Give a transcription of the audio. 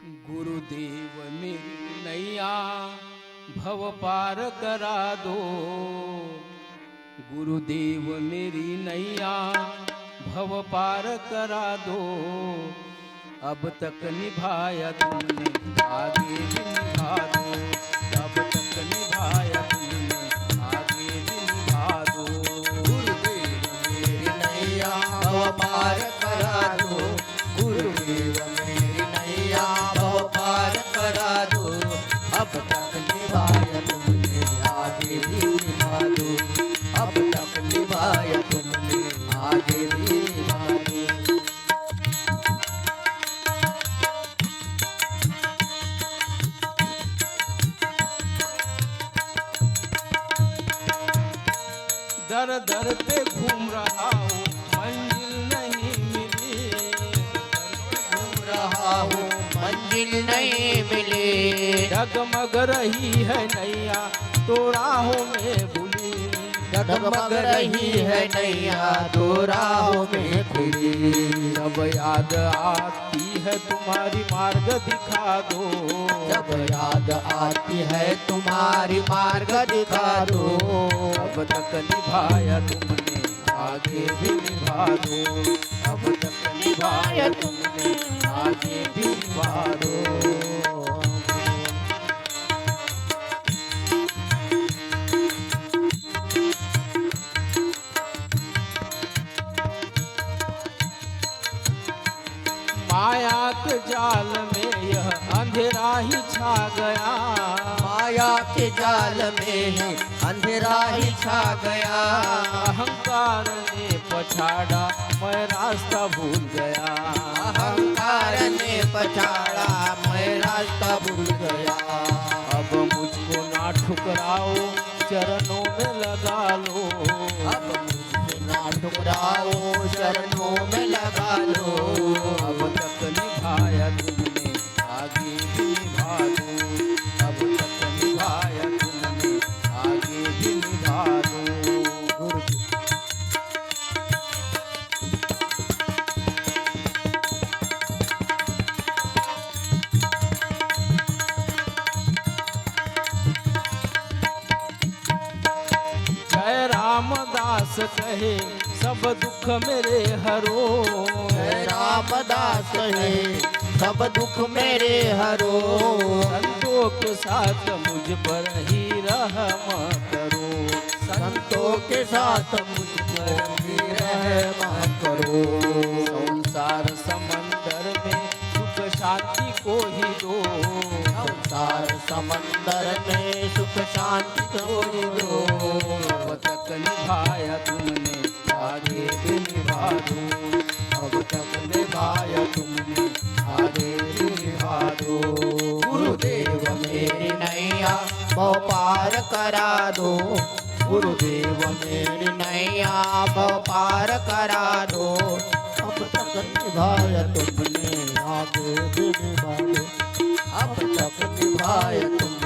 गुरुदेव मेरी नैया भव पार करा दो। गुरुदेव मेरी नैया भव पार करा दो। अब तक निभाया तुमने आगे भी निभा दो। अब तक निभाया तुमने आगे भी निभा दो। गुरुदेव मेरी नैया भव पार करा दो। गुरुदेव मेरी नैया भव पार करा दो। अब तक निभाया तुमने आगे भी निभा दो। अब तक निभाया तुमने आगे भी निभा दो। दर दर पे घूम रहा हूँ मंजिल नहीं मिली। घूम रहा हूँ मंजिल नहीं मिली। डगमग रही है नैया तो राहों में भूली। डगमग रही है नैया तो राहों में खुली। जब याद आती है तुम्हारी मार्ग दिखा दो। जब याद आती है तुम्हारी मार्ग दिखा दो। अब तक निभाया तुमने आगे भी निभा दो। अब तक निभाया तुमने आगे भी निभा दो। माया के जाल में यह अंधेरा ही छा गया। माया के जाल में ही अंधेरा ही छा गया। अहंकार ने पछाड़ा मैं रास्ता भूल गया। अहंकार ने पछाड़ा मैं रास्ता भूल गया। अब मुझको ना ठुकराओ चरणों में लगा लो। अब मुझको ना ठुकराओ चरणों में लगा लो। अब तक निभाया तुमने आगे भी निभा दो। अब तक निभाया तुमने आगे भी निभा दो। जय रामदास कहे सब दुख मेरे हरो। जय रामदास है सब दुख मेरे हरो। संतों के साथ मुझ पर ही रहम करो। संतों के साथ मुझ पर भी रहम करो। संसार समंदर में सुख शांति को ही दो। संसार समंदर में सुख शांति को ही दो। अब तक निभाया तुमने आगे भी निभा दो। अब तक निभाया तुमने आगे भी निभा दो। गुरुदेव मेरी नैया भव पार करा दो। गुरुदेव मेरी नैया भव पार करा दो। अब तक निभाया तुमने आगे भी निभा दो। अब तक निभाया तुमने